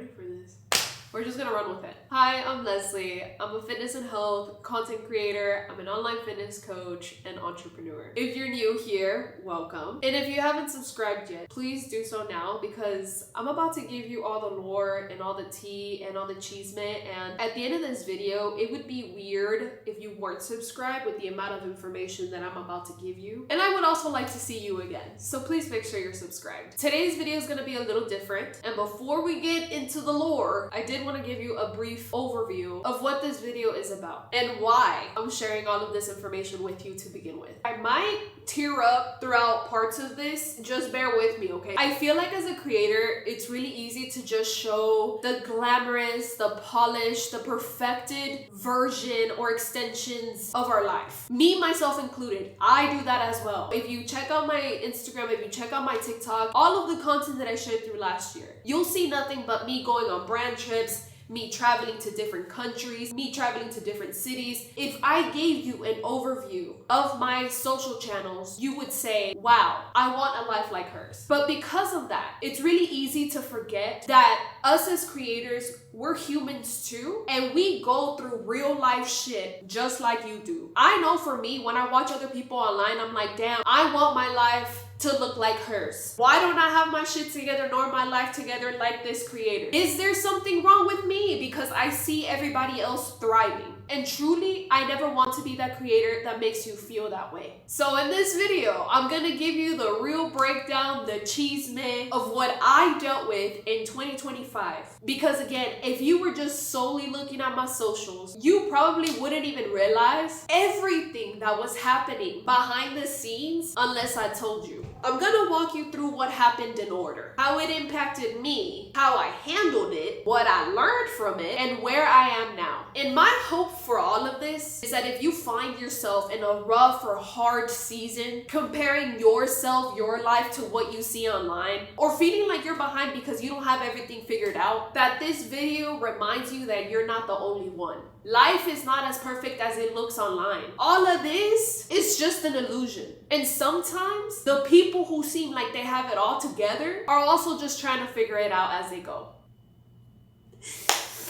ready for this. We're just gonna run with it. Hi, I'm Leslie. I'm a fitness and health content creator. I'm an online fitness coach and entrepreneur. If you're new here, welcome. And if you haven't subscribed yet, please do so now because I'm about to give you all the lore and all the tea and all the chisme. And at the end of this video, it would be weird if you weren't subscribed with the amount of information that I'm about to give you. And I would also like to see you again. So please make sure you're subscribed. Today's video is gonna be a little different. And before we get into the lore, I did want to give you a brief overview of what this video is about and why I'm sharing all of this information with you to begin with. I might tear up throughout parts of this, just bear with me, okay? I feel like as a creator, it's really easy to just show the glamorous, the polished, the perfected version or extensions of our life. Me, myself included, I do that as well. If you check out my Instagram, if you check out my TikTok, all of the content that I shared through last year, you'll see nothing but me going on brand trips, me traveling to different countries, me traveling to different cities. If I gave you an overview of my social channels, you would say, wow, I want a life like hers. But because of that, it's really easy to forget that us as creators, we're humans too, and we go through real life shit just like you do. I know for me, when I watch other people online, I'm like, damn, I want my life to look like hers. Why don't I have my shit together nor my life together like this creator? Is there something wrong with me because I see everybody else thriving? And truly, I never want to be that creator that makes you feel that way. So in this video, I'm gonna give you the real breakdown, the chisme of what I dealt with in 2025. Because again, if you were just solely looking at my socials, you probably wouldn't even realize everything that was happening behind the scenes unless I told you. I'm gonna walk you through what happened in order, how it impacted me, how I handled it, what I learned from it, and where I am now. And my hope for all of this is that if you find yourself in a rough or hard season, comparing yourself, your life to what you see online, or feeling like you're behind because you don't have everything figured out, that this video reminds you that you're not the only one. Life is not as perfect as it looks online. All of this is just an illusion. And sometimes the people who seem like they have it all together are also just trying to figure it out as they go.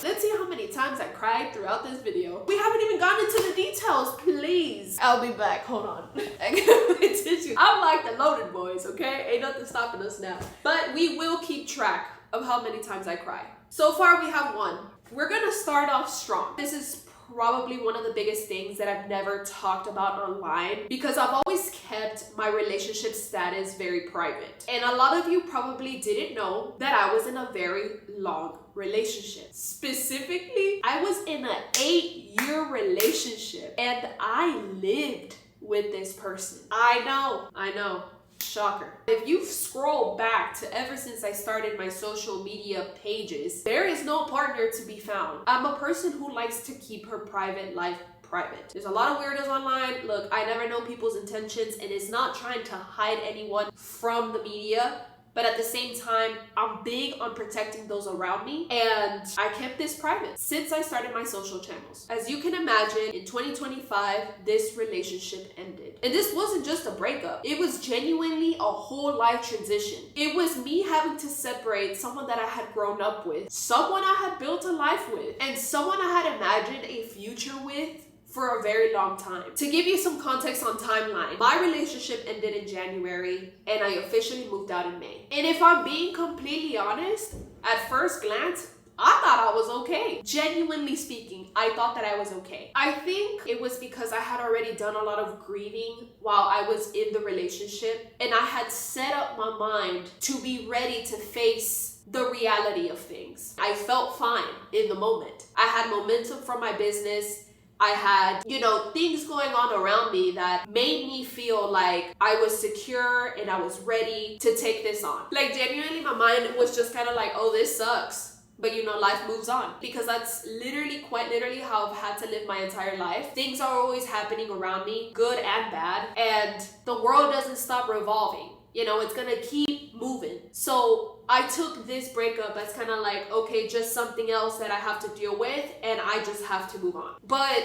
Let's see how many times I cried throughout this video. We haven't even gone into the details, please. I'll be back, hold on. I gotta pay attention. I'm like the loaded boys, okay? Ain't nothing stopping us now. But we will keep track of how many times I cry. So far we have one. We're gonna start off strong. This is probably one of the biggest things that I've never talked about online because I've always kept my relationship status very private. And a lot of you probably didn't know that I was in a very long relationship. Specifically, I was in an 8-year relationship and I lived with this person. I know. Shocker. If you scroll back to ever since I started my social media pages, there is no partner to be found. I'm a person who likes to keep her private life private. There's a lot of weirdos online. Look, I never know people's intentions and it's not trying to hide anyone from the media. But at the same time, I'm big on protecting those around me and I kept this private since I started my social channels. As you can imagine, in 2025, this relationship ended. And this wasn't just a breakup. It was genuinely a whole life transition. It was me having to separate someone that I had grown up with, someone I had built a life with, and someone I had imagined a future with for a very long time. To give you some context on timeline, my relationship ended in January and I officially moved out in May. And if I'm being completely honest, at first glance, I thought I was okay. Genuinely speaking, I thought that I was okay. I think it was because I had already done a lot of grieving while I was in the relationship and I had set up my mind to be ready to face the reality of things. I felt fine in the moment. I had momentum from my business. I had, things going on around me that made me feel like I was secure and I was ready to take this on. Like genuinely, my mind was just kind of like, oh, this sucks. But life moves on because that's quite literally how I've had to live my entire life. Things are always happening around me, good and bad. And the world doesn't stop revolving. It's gonna keep moving. So I took this breakup as kind of like, okay, just something else that I have to deal with and I just have to move on. But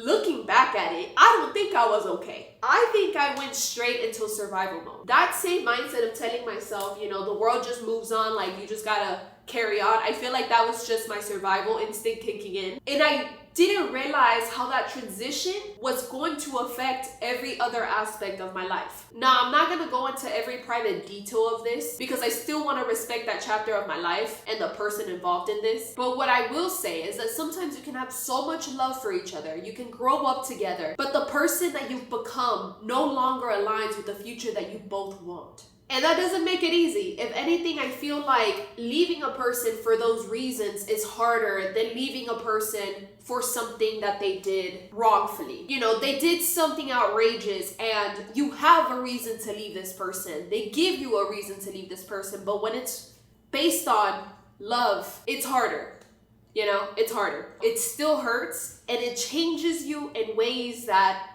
looking back at it, I don't think I was okay. I think I went straight into survival mode. That same mindset of telling myself, you know, the world just moves on, like you just gotta carry on. I feel like that was just my survival instinct kicking in. And I didn't realize how that transition was going to affect every other aspect of my life. Now, I'm not gonna go into every private detail of this because I still want to respect that chapter of my life and the person involved in this. But what I will say is that sometimes you can have so much love for each other, you can grow up together, but the person that you've become no longer aligns with the future that you both want. And that doesn't make it easy. If anything, I feel like leaving a person for those reasons is harder than leaving a person for something that they did wrongfully. You know, they did something outrageous and you have a reason to leave this person. They give you a reason to leave this person, but when it's based on love, it's harder. You know, it's harder. It still hurts and it changes you in ways that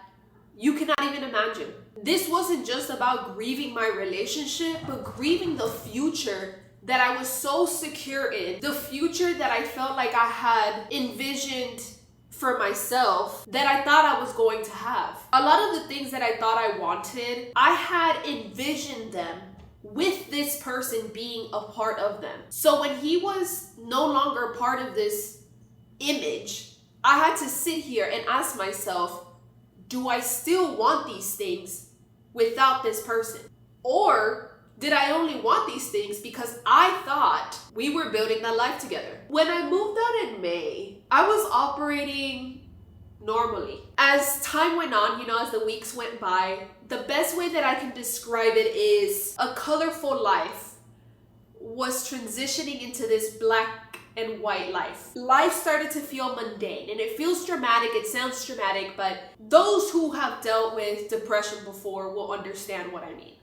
you cannot even imagine. This wasn't just about grieving my relationship, but grieving the future that I was so secure in. The future that I felt like I had envisioned for myself that I thought I was going to have. A lot of the things that I thought I wanted, I had envisioned them with this person being a part of them. So when he was no longer part of this image, I had to sit here and ask myself, do I still want these things without this person? Or did I only want these things because I thought we were building that life together? When I moved out in May, I was operating normally. As time went on, you know, as the weeks went by, the best way that I can describe it is a colorful life was transitioning into this black and white life. Life started to feel mundane, and it feels dramatic, it sounds dramatic, but those who have dealt with depression before will understand what I mean.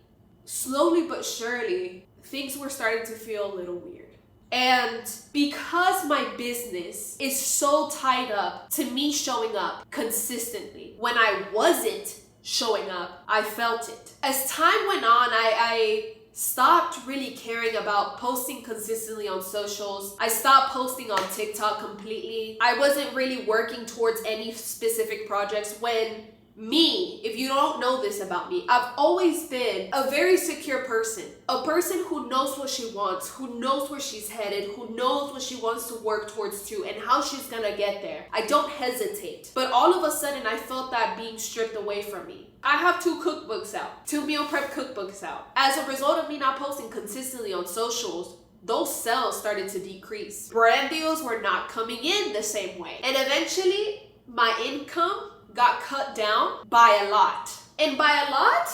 Slowly but surely, things were starting to feel a little weird. And because my business is so tied up to me showing up consistently, when I wasn't showing up, I felt it. As time went on, I stopped really caring about posting consistently on socials. I stopped posting on TikTok completely. I wasn't really working towards any specific projects when me, if you don't know this about me, I've always been a very secure person. A person who knows what she wants, who knows where she's headed, who knows what she wants to work towards too, and how she's gonna get there. I don't hesitate. But all of a sudden, I felt that being stripped away from me. I have 2 cookbooks out, 2 meal prep cookbooks out. As a result of me not posting consistently on socials, those sales started to decrease. Brand deals were not coming in the same way. And eventually, my income got cut down by a lot. And by a lot,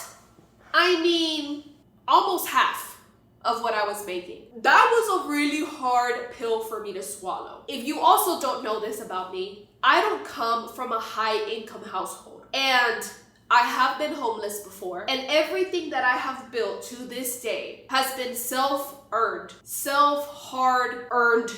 I mean almost half of what I was making. That was a really hard pill for me to swallow. If you also don't know this about me, I don't come from a high income household. And I have been homeless before, and everything that I have built to this day has been self-earned, hard-earned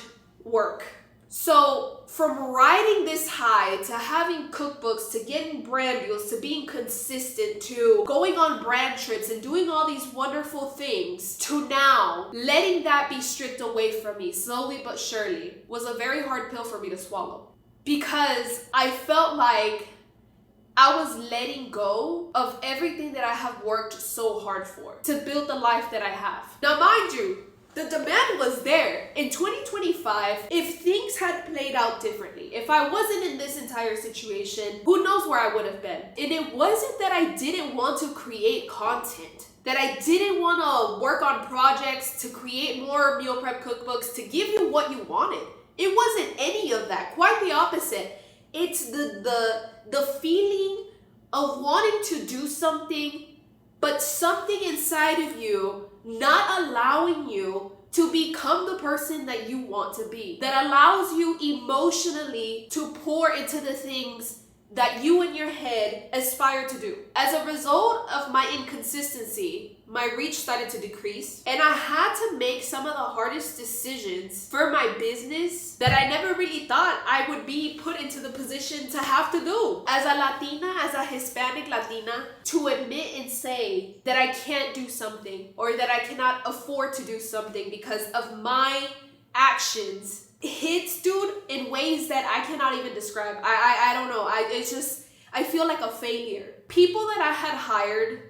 work. So from riding this high to having cookbooks to getting brand deals to being consistent to going on brand trips and doing all these wonderful things to now letting that be stripped away from me slowly but surely was a very hard pill for me to swallow, because I felt like I was letting go of everything that I have worked so hard for to build the life that I have. Now, mind you, the demand was there. In 2025, if things had played out differently, if I wasn't in this entire situation, who knows where I would have been. And it wasn't that I didn't want to create content, that I didn't want to work on projects to create more meal prep cookbooks to give you what you wanted. It wasn't any of that. Quite the opposite. It's the feeling of wanting to do something, but something inside of you not allowing you to become the person that you want to be, that allows you emotionally to pour into the things that you in your head aspire to do. As a result of my inconsistency, my reach started to decrease, and I had to make some of the hardest decisions for my business that I never really thought I would be put into the position to have to do. As a Latina, as a Hispanic Latina, to admit and say that I can't do something or that I cannot afford to do something because of my actions hits, dude, in ways that I cannot even describe. I don't know. It's just, I feel like a failure. People that I had hired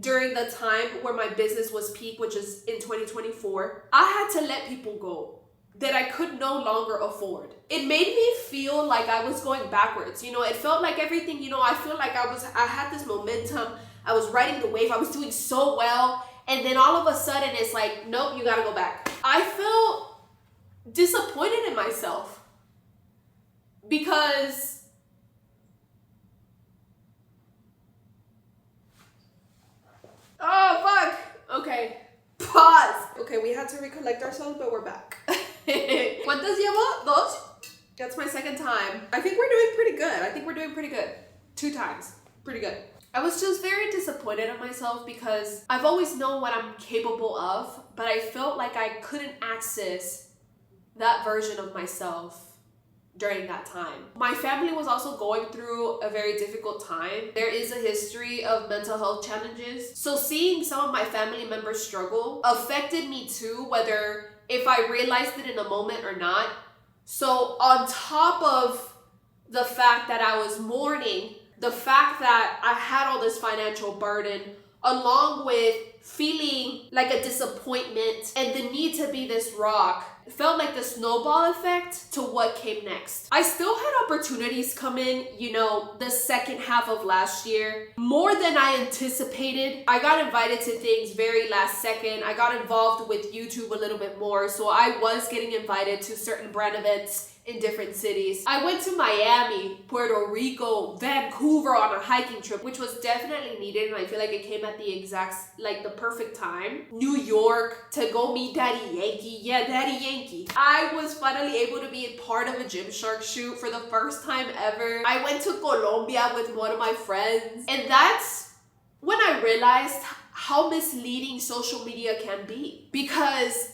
during the time where my business was peak, which is in 2024, I had to let people go that I could no longer afford. It made me feel like I was going backwards. You know, it felt like everything, you know, I feel like I had this momentum. I was riding the wave. I was doing so well. And then all of a sudden it's like, nope, you gotta go back. I felt disappointed in myself because oh, fuck. Okay. Pause. Okay, we had to recollect ourselves, but we're back. ¿Cuántas llevo? Dos? That's my second time. I think we're doing pretty good. 2 times. Pretty good. I was just very disappointed in myself because I've always known what I'm capable of, but I felt like I couldn't access that version of myself during that time. My family was also going through a very difficult time. There is a history of mental health challenges. So seeing some of my family members struggle affected me too, whether if I realized it in a moment or not. So on top of the fact that I was mourning, the fact that I had all this financial burden, along with feeling like a disappointment and the need to be this rock, it felt like the snowball effect to what came next. I still had opportunities come in, you know, the second half of last year, more than I anticipated. I got invited to things very last second. I got involved with YouTube a little bit more, so I was getting invited to certain brand events in different cities. I went to Miami, Puerto Rico, Vancouver on a hiking trip, which was definitely needed, and I feel like it came at the exact, like the perfect time. New York to go meet Daddy Yankee. Yeah, Daddy Yankee. I was finally able to be a part of a Gymshark shoot for the first time ever. I went to Colombia with one of my friends, and that's when I realized how misleading social media can be. Because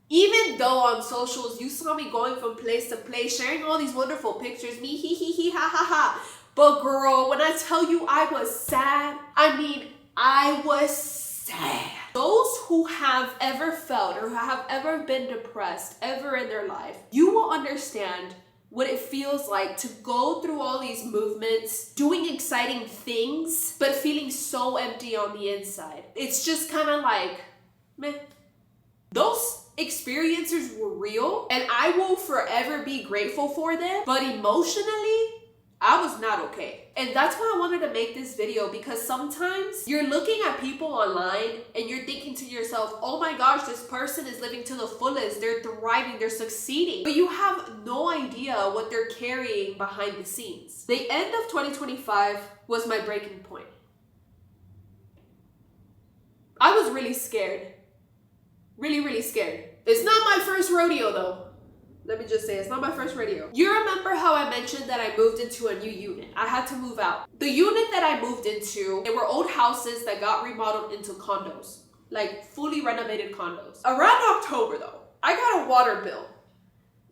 even though on socials you saw me going from place to place, sharing all these wonderful pictures, me hee hee hee ha ha ha. But girl, when I tell you I was sad, I mean, I was sad. Those who have ever felt or who have ever been depressed ever in their life, you will understand what it feels like to go through all these movements, doing exciting things, but feeling so empty on the inside. It's just kind of like, meh. Those experiences were real, and I will forever be grateful for them, but emotionally, I was not okay. And that's why I wanted to make this video, because sometimes you're looking at people online and you're thinking to yourself, oh my gosh, this person is living to the fullest, they're thriving, they're succeeding, but you have no idea what they're carrying behind the scenes. The end of 2025 was my breaking point. I was really scared. Really scared. It's not my first rodeo though. Let me just say, it's not my first rodeo. You remember how I mentioned that I moved into a new unit? I had to move out. The unit that I moved into, they were old houses that got remodeled into condos. Like fully renovated condos. Around October though, I got a water bill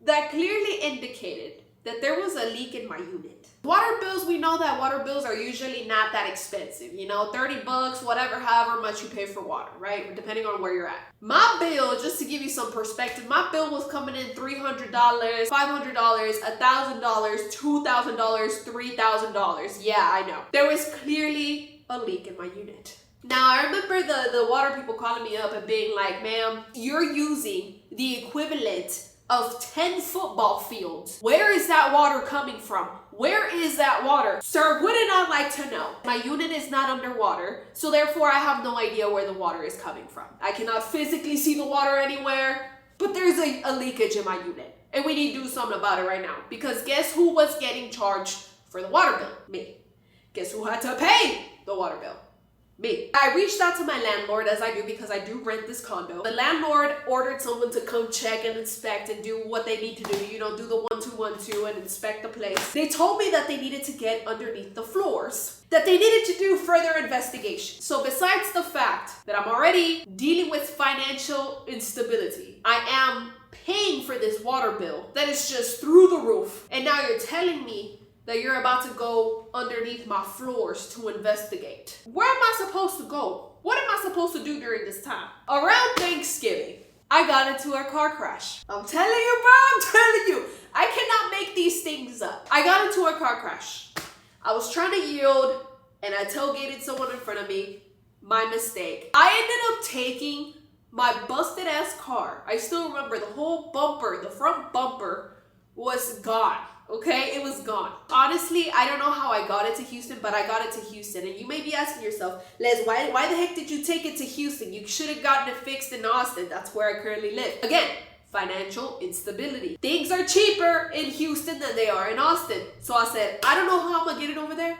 that clearly indicated that there was a leak in my unit. Water bills, we know that water bills are usually not that expensive. You know, 30 bucks, whatever, however much you pay for water, right? Depending on where you're at. My bill, just to give you some perspective, my bill was coming in $300, $500, $1,000, $2,000, $3,000. Yeah, I know. There was clearly a leak in my unit. Now, I remember the water people calling me up and being like, ma'am, you're using the equivalent of 10 football fields. Where is that water coming from? Where is that water? Sir, wouldn't I like to know? My unit is not underwater, so therefore I have no idea where the water is coming from. I cannot physically see the water anywhere, but there's a leakage in my unit. And we need to do something about it right now. Because guess who was getting charged for the water bill? Me. Guess who had to pay the water bill? Me. I reached out to my landlord, as I do because I do rent this condo. The landlord ordered someone to come check and inspect and do what they need to do, you know, do the 1-2-1-2 and inspect the place. They told me that they needed to get underneath the floors, that they needed to do further investigation. So besides the fact that I'm already dealing with financial instability, I am paying for this water bill that is just through the roof. And now you're telling me that you're about to go underneath my floors to investigate. Where am I supposed to go? What am I supposed to do during this time? Around Thanksgiving, I got into a car crash. I'm telling you, bro, I'm telling you. I cannot make these things up. I got into a car crash. I was trying to yield and I tailgated someone in front of me. My mistake. I ended up taking my busted ass car. I still remember the whole bumper, the front bumper was gone. Okay, it was gone. Honestly, I don't know how I got it to Houston, but I got it to Houston. And you may be asking yourself, Les, why the heck did you take it to Houston? You should have gotten it fixed in Austin. That's where I currently live. Again, financial instability. Things are cheaper in Houston than they are in Austin. So I said, I don't know how I'm gonna get it over there.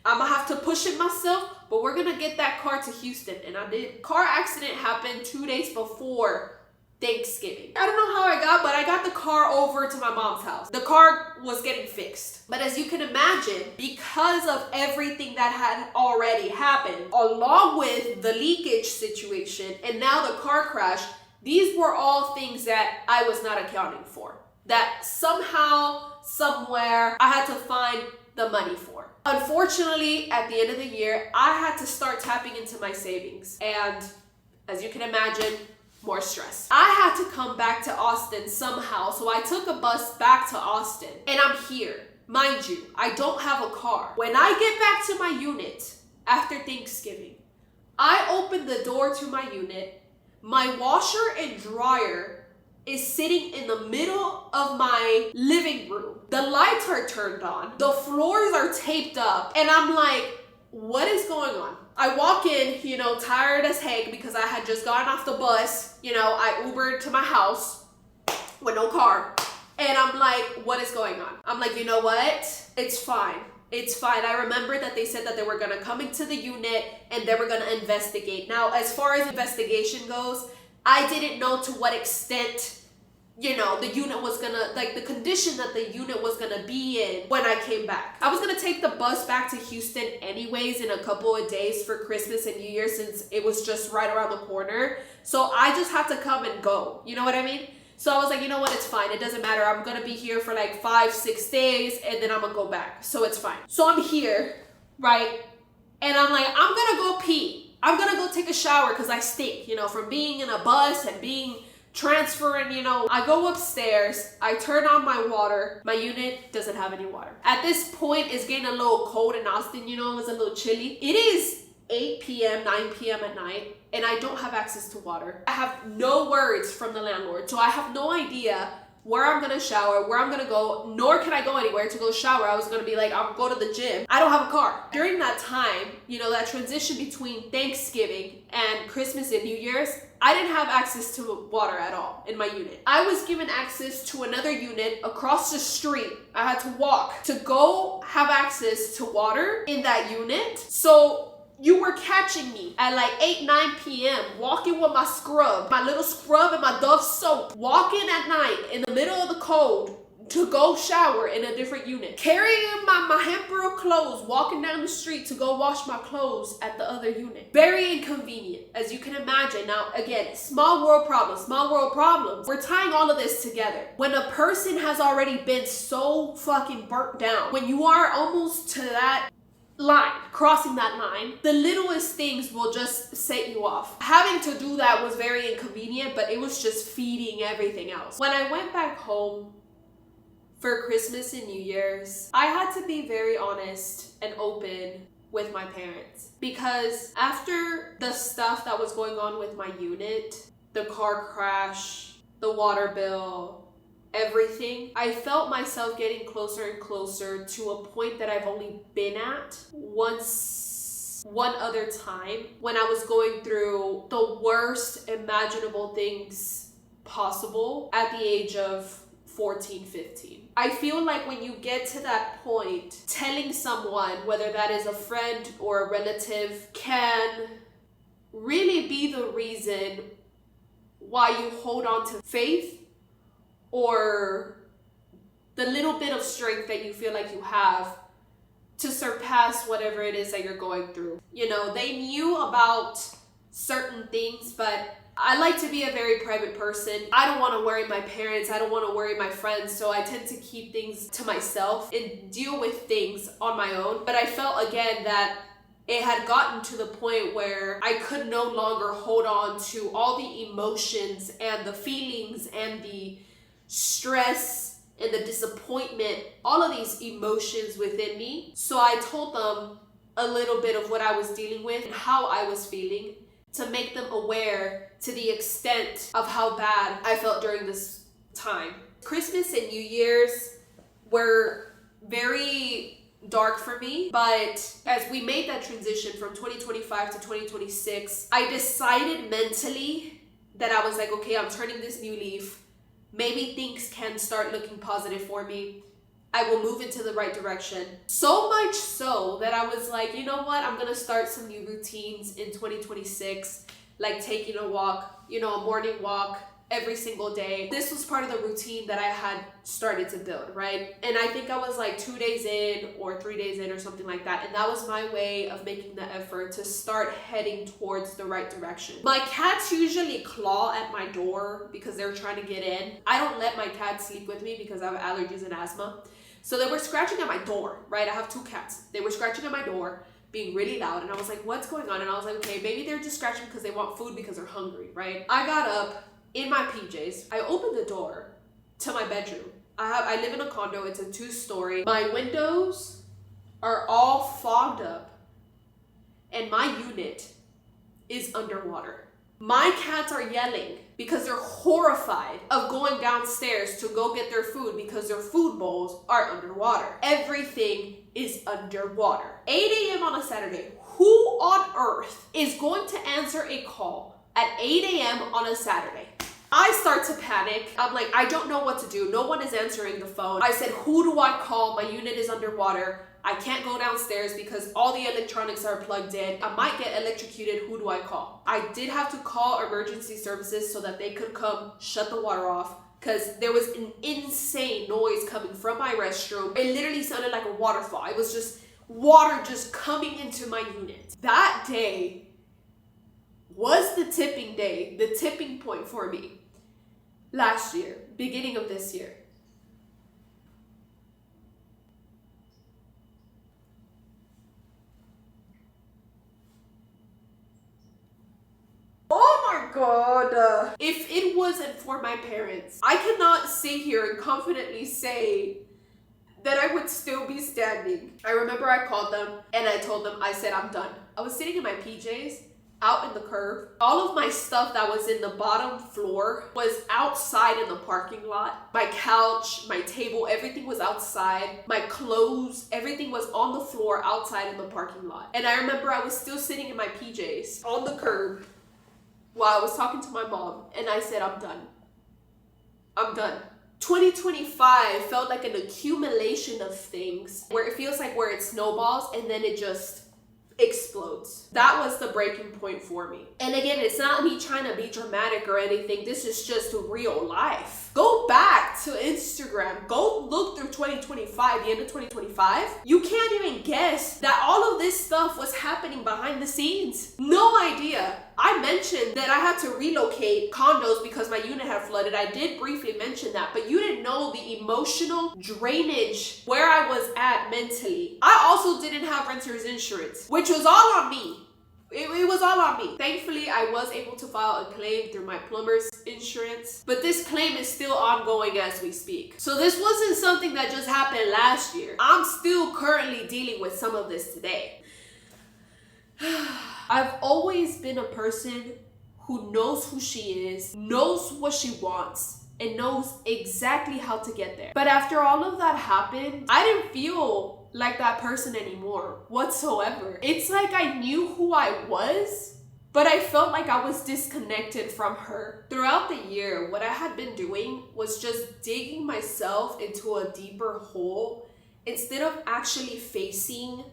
I'm gonna have to push it myself, but we're gonna get that car to Houston. And I did. Car accident happened 2 days before Thanksgiving. I don't know how but I got the car over to my mom's house. The car was getting fixed. But as you can imagine, because of everything that had already happened, along with the leakage situation and now the car crash, these were all things that I was not accounting for. That somehow, somewhere, I had to find the money for. Unfortunately, at the end of the year, I had to start tapping into my savings. And as you can imagine, more stress. I had to come back to Austin somehow, so I took a bus back to Austin, and I'm here. Mind you, I don't have a car. When I get back to my unit after Thanksgiving, I open the door to my unit. My washer and dryer is sitting in the middle of my living room. The lights are turned on. The floors are taped up, and I'm like, what is going on? I walk in, tired as heck because I had just gotten off the bus. I Ubered to my house with no car. And I'm like, what is going on? I'm like, you know what? It's fine. It's fine. I remember that they said that they were going to come into the unit and they were going to investigate. Now, as far as investigation goes, I didn't know to what extent the unit was gonna, the condition that the unit was gonna be in when I came back. I was gonna take the bus back to Houston anyways in a couple of days for Christmas and New Year since it was just right around the corner. So I just had to come and go. You know what I mean? So I was like, you know what? It's fine. It doesn't matter. I'm gonna be here for 5-6 days and then I'm gonna go back. So it's fine. So I'm here, right? And I'm like, I'm gonna go pee. I'm gonna go take a shower because I stink, from being in a bus and being transferring, I go upstairs, I turn on my water, my unit doesn't have any water. At this point, it's getting a little cold in Austin, it was a little chilly. It is 8 p.m., 9 p.m. at night, and I don't have access to water. I have no words from the landlord, so I have no idea where I'm gonna shower, where I'm gonna go, nor can I go anywhere to go shower. I was gonna be like, I'll go to the gym. I don't have a car. During that time, that transition between Thanksgiving and Christmas and New Year's, I didn't have access to water at all in my unit. I was given access to another unit across the street. I had to walk to go have access to water in that unit. So you were catching me at 8-9 p.m. walking with my scrub, my little scrub and my Dove soap, walking at night in the middle of the cold to go shower in a different unit, carrying my hamper of clothes, walking down the street to go wash my clothes at the other unit. Very inconvenient, as you can imagine. Now, again, small world problems. We're tying all of this together. When a person has already been so fucking burnt down, when you are almost to that line, crossing that line, the littlest things will just set you off. Having to do that was very inconvenient, but it was just feeding everything else. When I went back home for Christmas and New Year's, I had to be very honest and open with my parents because after the stuff that was going on with my unit, the car crash, the water bill, everything, I felt myself getting closer and closer to a point that I've only been at one other time when I was going through the worst imaginable things possible at the age of 14, 15. I feel like when you get to that point, telling someone, whether that is a friend or a relative, can really be the reason why you hold on to faith or the little bit of strength that you feel like you have to surpass whatever it is that you're going through. They knew about certain things, but I like to be a very private person. I don't want to worry my parents. I don't want to worry my friends. So I tend to keep things to myself and deal with things on my own. But I felt again that it had gotten to the point where I could no longer hold on to all the emotions and the feelings and the stress and the disappointment, all of these emotions within me. So I told them a little bit of what I was dealing with and how I was feeling, to make them aware to the extent of how bad I felt during this time. Christmas and New Year's were very dark for me, but as we made that transition from 2025 to 2026, I decided mentally that I was like, okay, I'm turning this new leaf. Maybe things can start looking positive for me. I will move into the right direction. So much so that I was like, you know what? I'm gonna start some new routines in 2026, like taking a walk, a morning walk every single day. This was part of the routine that I had started to build, right? And I think I was like 2 days in or 3 days in or something like that. And that was my way of making the effort to start heading towards the right direction. My cats usually claw at my door because they're trying to get in. I don't let my cats sleep with me because I have allergies and asthma. So they were scratching at my door, right? I have 2 cats. They were scratching at my door, being really loud. And I was like, what's going on? And I was like, okay, maybe they're just scratching because they want food because they're hungry, right? I got up in my PJs. I opened the door to my bedroom. I live in a condo. It's a 2-story. My windows are all fogged up and my unit is underwater. My cats are yelling because they're horrified of going downstairs to go get their food because their food bowls are underwater. Everything is underwater. 8 a.m. on a Saturday. Who on earth is going to answer a call at 8 a.m. on a Saturday? I start to panic. I'm like, I don't know what to do. No one is answering the phone. I said, who do I call? My unit is underwater. I can't go downstairs because all the electronics are plugged in. I might get electrocuted. Who do I call? I did have to call emergency services so that they could come shut the water off because there was an insane noise coming from my restroom. It literally sounded like a waterfall. It was just water just coming into my unit. That day was the tipping day, the tipping point for me. Last year, beginning of this year. Oh my God. If it wasn't for my parents, I cannot sit here and confidently say that I would still be standing. I remember I called them and I told them, I said, I'm done. I was sitting in my PJs out in the curb. All of my stuff that was in the bottom floor was outside in the parking lot. My couch, my table, everything was outside. My clothes, everything was on the floor outside in the parking lot. And I remember I was still sitting in my PJs on the curb while I was talking to my mom. And I said, I'm done. I'm done. 2025 felt like an accumulation of things where it feels like where it snowballs and then it just explodes. That was the breaking point for me. And again, it's not me trying to be dramatic or anything. This is just real life. Go back to Instagram. Go look through 2025, the end of 2025. You can't even guess that all of this stuff was happening behind the scenes. No idea. I mentioned that I had to relocate condos because my unit had flooded. I did briefly mention that, but you didn't know the emotional drainage where I was at mentally. I also didn't have renter's insurance, which was all on me. It was all on me. Thankfully, I was able to file a claim through my plumber's insurance, but this claim is still ongoing as we speak. So this wasn't something that just happened last year. I'm still currently dealing with some of this today. I've always been a person who knows who she is, knows what she wants, and knows exactly how to get there. But after all of that happened, I didn't feel like that person anymore whatsoever. It's like I knew who I was, but I felt like I was disconnected from her. Throughout the year, what I had been doing was just digging myself into a deeper hole instead of actually facing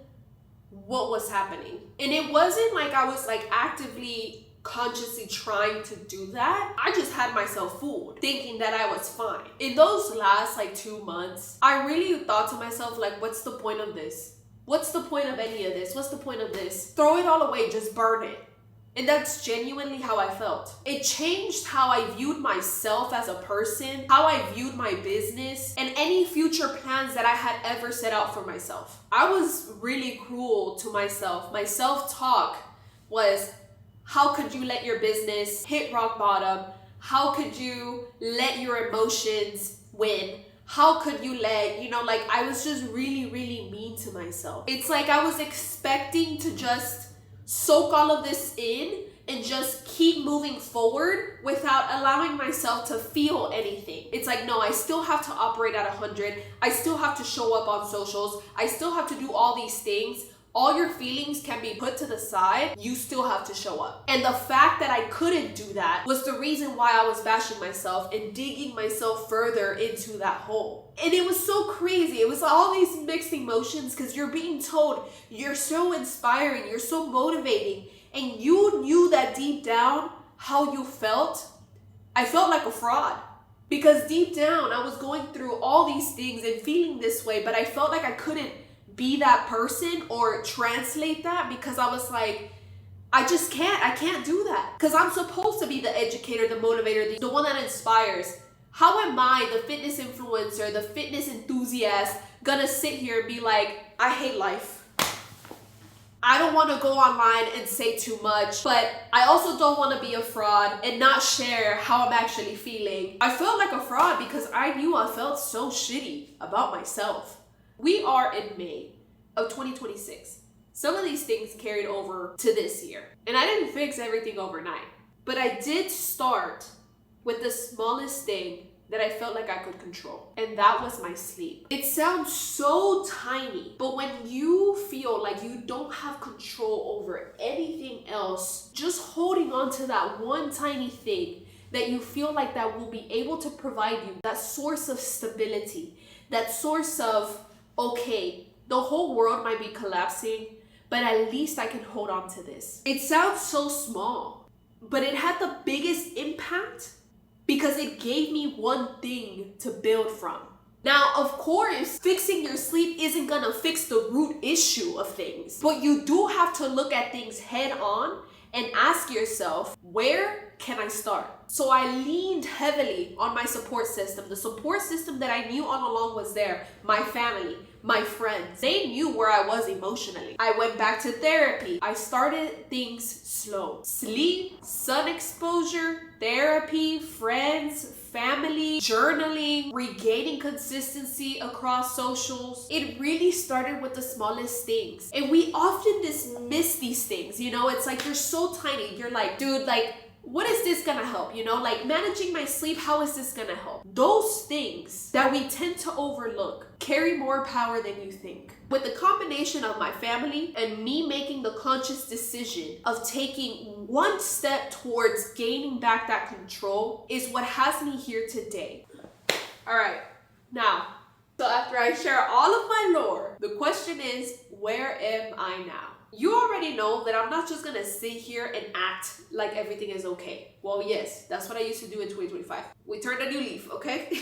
what was happening. And it wasn't like I was like actively consciously trying to do that. I just had myself fooled, thinking that I was fine. In those last 2 months, I really thought to myself, like, what's the point of this? What's the point of any of this? What's the point of this? Throw it all away, just burn it. And that's genuinely how I felt. It changed how I viewed myself as a person, how I viewed my business, and any future plans that I had ever set out for myself. I was really cruel to myself. My self-talk was, how could you let your business hit rock bottom? How could you let your emotions win? How could you let, like I was just really, really mean to myself. It's like I was expecting to just soak all of this in and just keep moving forward without allowing myself to feel anything. It's like, no, I still have to operate at 100. I still have to show up on socials. I still have to do all these things. All your feelings can be put to the side. You still have to show up. And the fact that I couldn't do that was the reason why I was bashing myself and digging myself further into that hole. And it was so crazy. It was all these mixed emotions because you're being told you're so inspiring, you're so motivating, and you knew that deep down how you felt. I felt like a fraud because deep down I was going through all these things and feeling this way, but I felt like I couldn't be that person or translate that because I was like, I can't do that because I'm supposed to be the educator, the motivator, the one that inspires. How am I, the fitness influencer, the fitness enthusiast, gonna sit here and be like, I hate life. I don't want to go online and say too much, but I also don't want to be a fraud and not share how I'm actually feeling. I felt like a fraud because I knew I felt so shitty about myself. We are in May of 2026. Some of these things carried over to this year. And I didn't fix everything overnight. But I did start with the smallest thing that I felt like I could control. And that was my sleep. It sounds so tiny, but when you feel like you don't have control over anything else, just holding on to that one tiny thing that you feel like that will be able to provide you that source of stability, that source of, okay, the whole world might be collapsing, but at least I can hold on to this. It sounds so small, but it had the biggest impact because it gave me one thing to build from. Now, of course, fixing your sleep isn't gonna fix the root issue of things, but you do have to look at things head on and ask yourself, where can I start? So I leaned heavily on my support system, the support system that I knew all along was there, my family, my friends. They knew where I was emotionally. I went back to therapy. I started things slow. Sleep, sun exposure, therapy, friends, family, journaling, regaining consistency across socials. It really started with the smallest things. And we often dismiss these things, it's like you're so tiny. You're like, dude, like, what is this gonna help? Like managing my sleep, how is this gonna help? Those things that we tend to overlook carry more power than you think. With the combination of my family and me making the conscious decision of taking one step towards gaining back that control is what has me here today. All right, now, so after I share all of my lore, the question is, where am I now? You already know that I'm not just gonna sit here and act like everything is okay. Well, yes, that's what I used to do in 2025. We turned a new leaf, okay?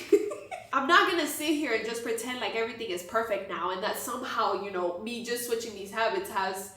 I'm not gonna sit here and just pretend like everything is perfect now and that somehow, me just switching these habits has,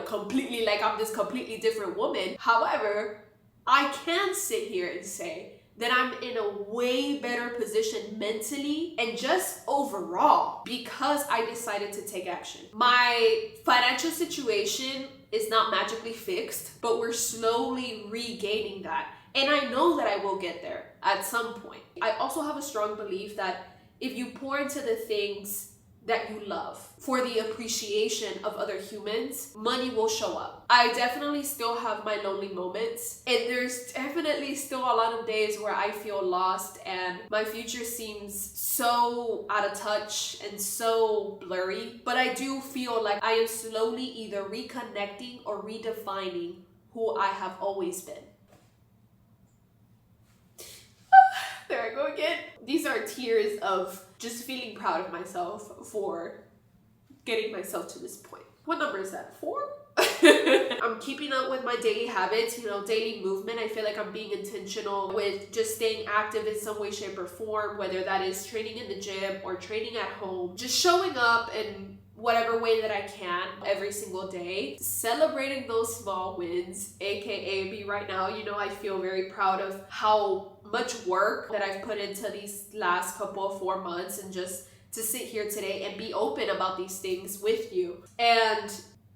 completely, like I'm this completely different woman. However, I can sit here and say that I'm in a way better position mentally and just overall because I decided to take action. My financial situation is not magically fixed, but we're slowly regaining that. And I know that I will get there at some point. I also have a strong belief that if you pour into the things that you love for the appreciation of other humans, money will show up. I definitely still have my lonely moments, and there's definitely still a lot of days where I feel lost and my future seems so out of touch and so blurry, but I do feel like I am slowly either reconnecting or redefining who I have always been. There I go again. These are tears of just feeling proud of myself for getting myself to this point. What number is that? 4? I'm keeping up with my daily habits, daily movement. I feel like I'm being intentional with just staying active in some way, shape, or form, whether that is training in the gym or training at home. Just showing up and whatever way that I can every single day, celebrating those small wins, aka me right now. You know, I feel very proud of how much work that I've put into these last couple of 4 months, and just to sit here today and be open about these things with you. And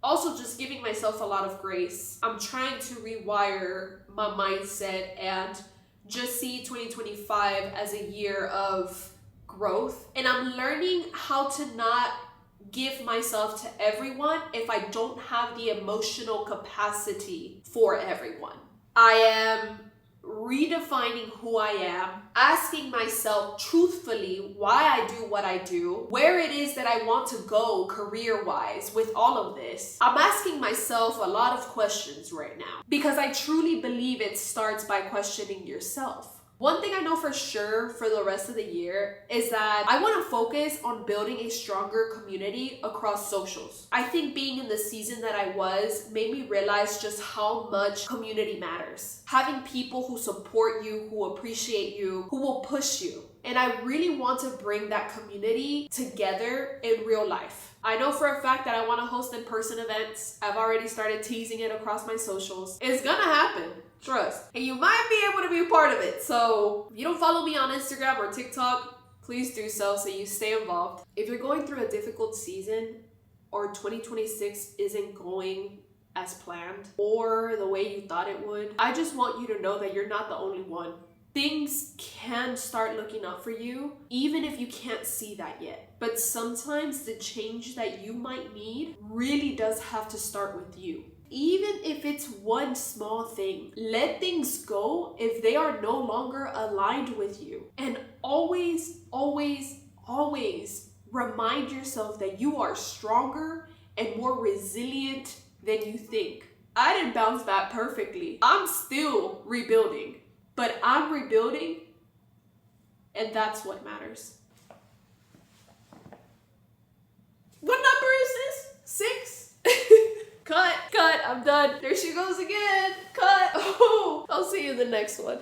also just giving myself a lot of grace. I'm trying to rewire my mindset and just see 2025 as a year of growth. And I'm learning how to not give myself to everyone if I don't have the emotional capacity for everyone. I am redefining who I am, asking myself truthfully why I do what I do, where it is that I want to go career-wise with all of this. I'm asking myself a lot of questions right now because I truly believe it starts by questioning yourself. One thing I know for sure for the rest of the year is that I want to focus on building a stronger community across socials. I think being in the season that I was made me realize just how much community matters. Having people who support you, who appreciate you, who will push you. And I really want to bring that community together in real life. I know for a fact that I want to host in-person events. I've already started teasing it across my socials. It's gonna happen. Trust. And you might be able to be a part of it. So if you don't follow me on Instagram or TikTok, please do so you stay involved. If you're going through a difficult season, or 2026 isn't going as planned or the way you thought it would, I just want you to know that you're not the only one. Things can start looking up for you, even if you can't see that yet. But sometimes the change that you might need really does have to start with you. Even if it's one small thing, let things go if they are no longer aligned with you. And always, always, always remind yourself that you are stronger and more resilient than you think. I didn't bounce back perfectly. I'm still rebuilding, but I'm rebuilding, and that's what matters. What number is this? 6? Cut, I'm done. There she goes again. Cut. Oh, I'll see you in the next one.